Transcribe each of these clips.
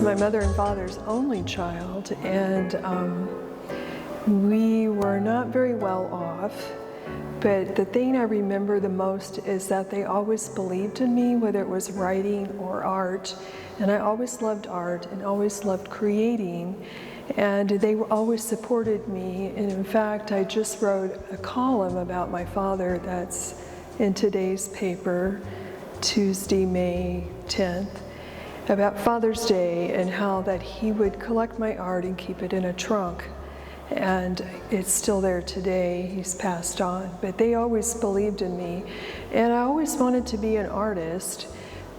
was my mother and father's only child, and we were not very well off. But the thing I remember the most is that they always believed in me, whether it was writing or art. And I always loved art and always loved creating. And they always supported me. And in fact, I just wrote a column about my father that's in today's paper, Tuesday, May 10th, about Father's Day and how that he would collect my art and keep it in a trunk. And it's still there today. He's passed on. But they always believed in me. And I always wanted to be an artist.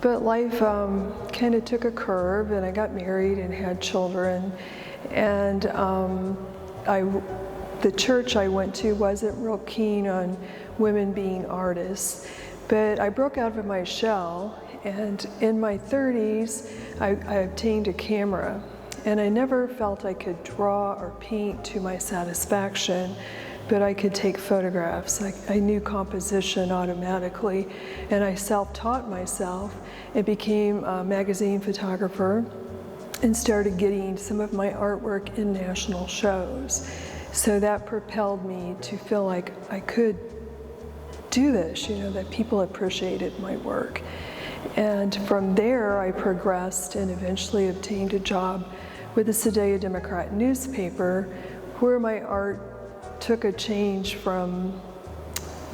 But life kind of took a curve, and I got married and had children. And the church I went to wasn't real keen on women being artists. But I broke out of my shell, and in my 30s, I obtained a camera. And I never felt I could draw or paint to my satisfaction, but I could take photographs. I knew composition automatically, and I self-taught myself and became a magazine photographer and started getting some of my artwork in national shows. So that propelled me to feel like I could do this, that people appreciated my work. And from there, I progressed and eventually obtained a job with the Sedalia Democrat newspaper, where my art took a change from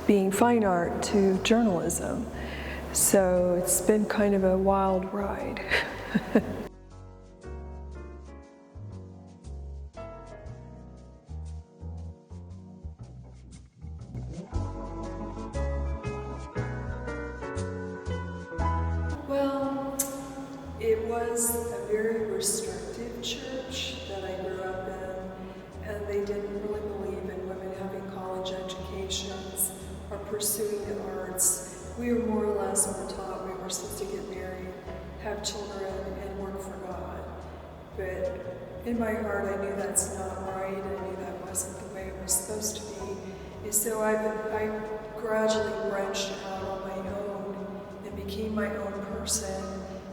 being fine art to journalism. So it's been kind of a wild ride. Well, it was a very restrictive church that I grew up in, and they didn't really believe in women having college educations or pursuing the arts. We were more or less taught we were supposed to get married, have children, and work for God. But in my heart, I knew that's not right. I knew that wasn't the way it was supposed to be. And so I gradually branched out on my own and became my own person.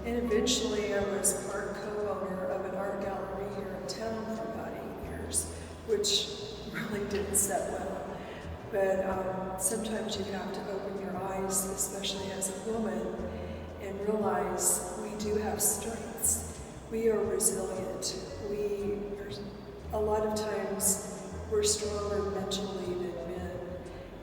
And eventually I was part co-owner of an art gallery here in town for about 8 years, which really didn't set well. But sometimes you have to open your eyes, especially as a woman, and realize we do have strengths. We are resilient. A lot of times we're stronger mentally than men.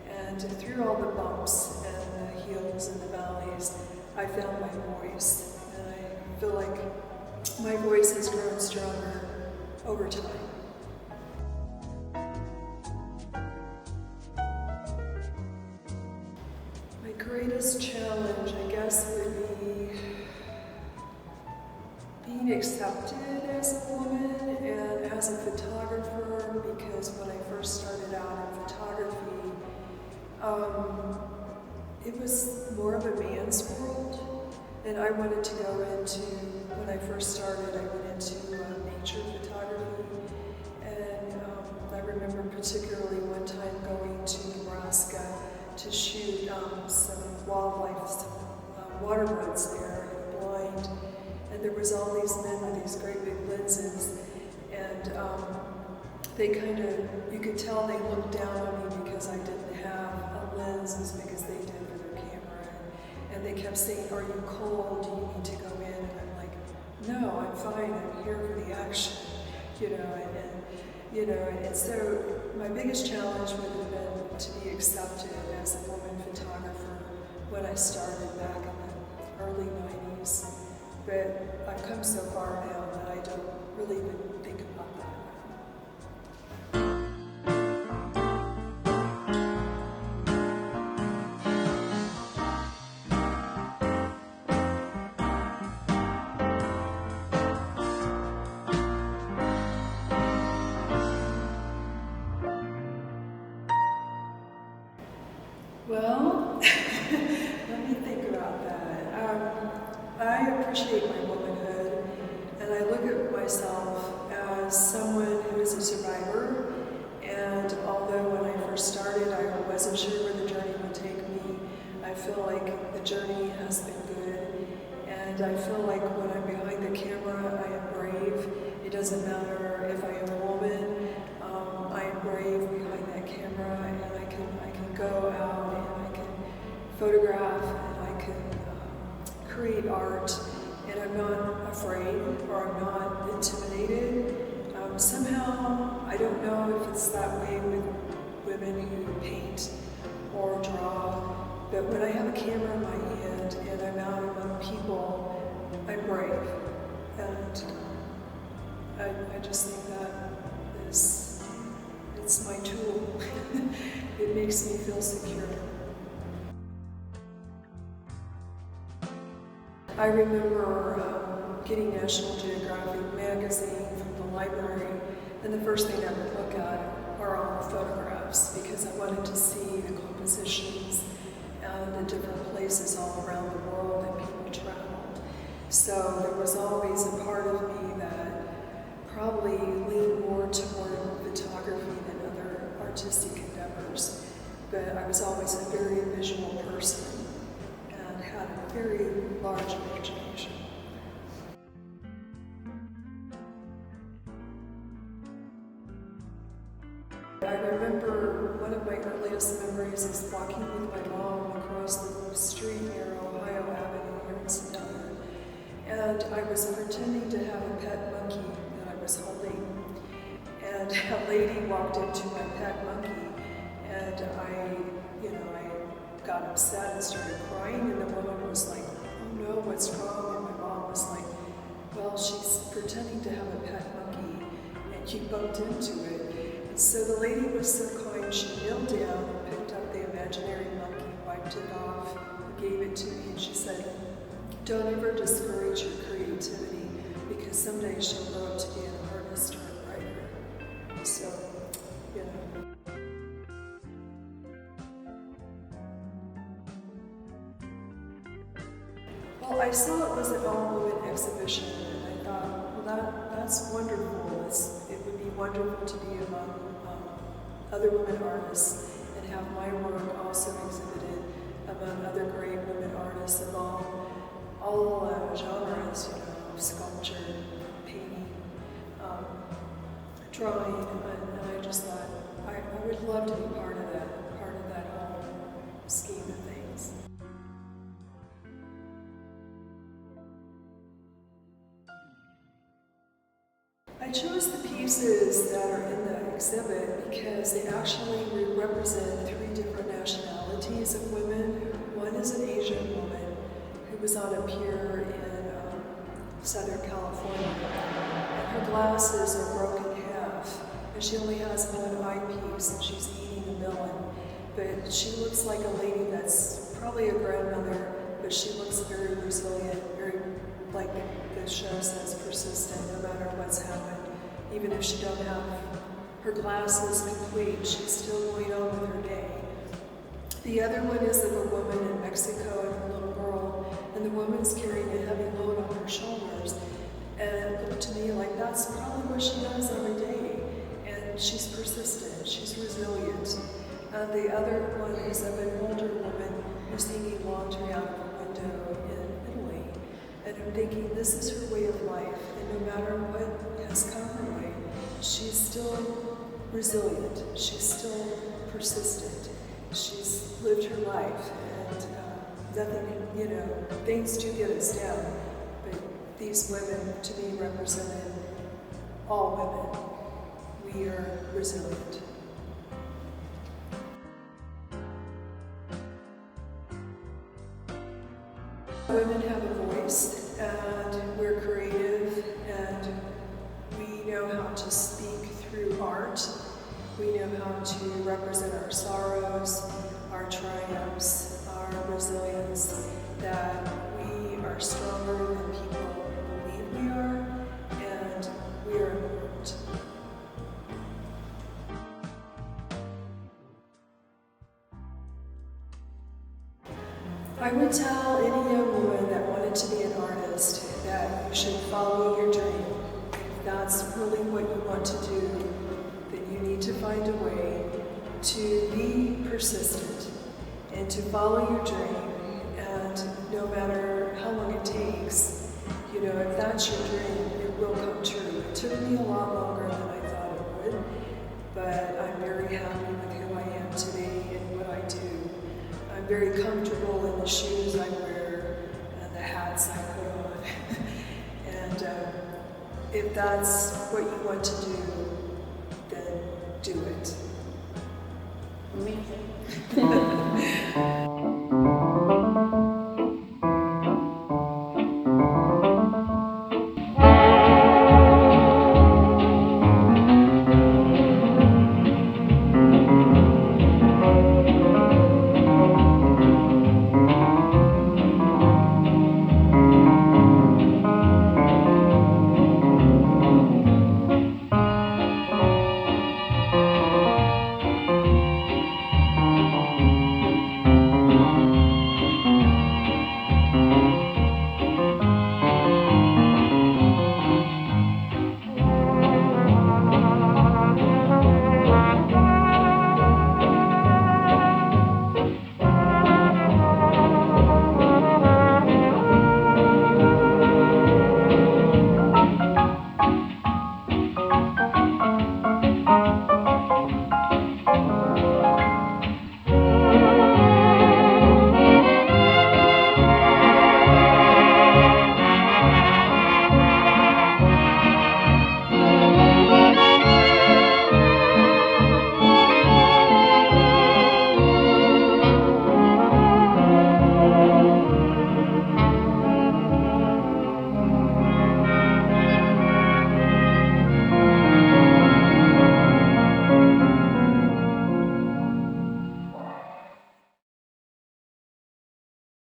And through all the bumps and the hills and the valleys, I found my voice. And I feel like my voice has grown stronger over time. My greatest challenge, I guess, would be being accepted as a woman and as a photographer, because when I first started out in photography, it was more of a man's world, and I wanted to go into, when I first started, I went into nature photography, and I remember particularly one time going to Nebraska to shoot some wildlife, waterbirds there, blind, and there was all these men with these great big lenses, and they kind of, you could tell they looked down on me because I didn't have a lens as big as they did for their camera. And they kept saying, "Are you cold? Do you need to go in?" And I'm like, "No, I'm fine. I'm here for the action." And so my biggest challenge would have been to be accepted as a woman photographer when I started back in the early 90s. But I've come so far now that I don't really even think about that. Well, let me think about that. I appreciate my womanhood, and I look at myself as someone who is a survivor. And although when I first started, I wasn't sure where the journey would take me, I feel like the journey has been good. And I feel like when I'm behind the camera, I am doesn't matter if I am a woman, I am brave behind that camera, and I can go out and I can photograph and I can create art, and I'm not afraid or I'm not intimidated. Somehow, I don't know if it's that way with women who paint or draw, but when I have a camera in my hand and I'm out among people, I'm brave. And I just think that it's my tool. It makes me feel secure. I remember getting National Geographic magazine from the library, and the first thing I would look at are all the photographs because I wanted to see the compositions and the different places all around the world that people traveled. So there was always a part of me that probably leaned more toward photography than other artistic endeavors, but I was always a very visual person and had a very large imagination. I remember one of my earliest memories is walking with my mom across the street near Ohio Avenue here in Sedona, and I was pretending to have a pet monkey that I was holding, and a lady walked into my pet monkey, and I got upset and started crying, and the woman was like, "Oh no, what's wrong?" And my mom was like, "Well, she's pretending to have a pet monkey, and you bumped into it." So the lady was so kind, she kneeled down, picked up the imaginary monkey, wiped it off, gave it to me, and she said, "Don't ever discourage your creativity, because someday she'll grow up to be an artist or a writer." So, Well, I saw it was an all-women exhibition, and I thought, well, that's wonderful. It would be wonderful to be among other women artists and have my work also exhibited among other great women artists of all genres, sculpture, painting, drawing, and I just thought I would love to be part of that whole scheme of things. I chose the pieces that are in the exhibit because they actually represent 3 different nationalities of women. One is an Asian woman who was on a pier in Southern California, and her glasses are broken in half, and she only has one eyepiece, and she's eating a melon. But she looks like a lady that's probably a grandmother, but she looks very resilient, very, like the show says, persistent no matter what's happened. Even if she don't have her glasses complete, she's still going on with her day. The other one is of a woman in Mexico and her little girl, and the woman's carrying a heavy load on her shoulders. And it looked to me like that's probably what she does every day. And she's persistent, she's resilient. And the other one is of an older woman who's hanging laundry out of a window in Italy. And I'm thinking, this is her way of life, and no matter what has come her way, she's still resilient, she's still persistent, she's lived her life, and nothing, things do get us down, but these women, to me, represented all women. We are resilient. Women have a voice, and we're creative, and we know how to speak through art. We know how to represent our sorrows, our triumphs, our resilience, that we are stronger than people believe we are, and we are important. I would tell any young woman that wanted to be an artist that you should follow your dream. If that's really what you want to do, then you need to find a way to be persistent and to follow your dream. And no matter how long it takes, if that's your dream, it will come true. It took me a lot longer than I thought it would, but I'm very happy with who I am today and what I do. I'm very comfortable in the shoes I wear and the hats I put on. And if that's what you want to do, then do it. Amazing.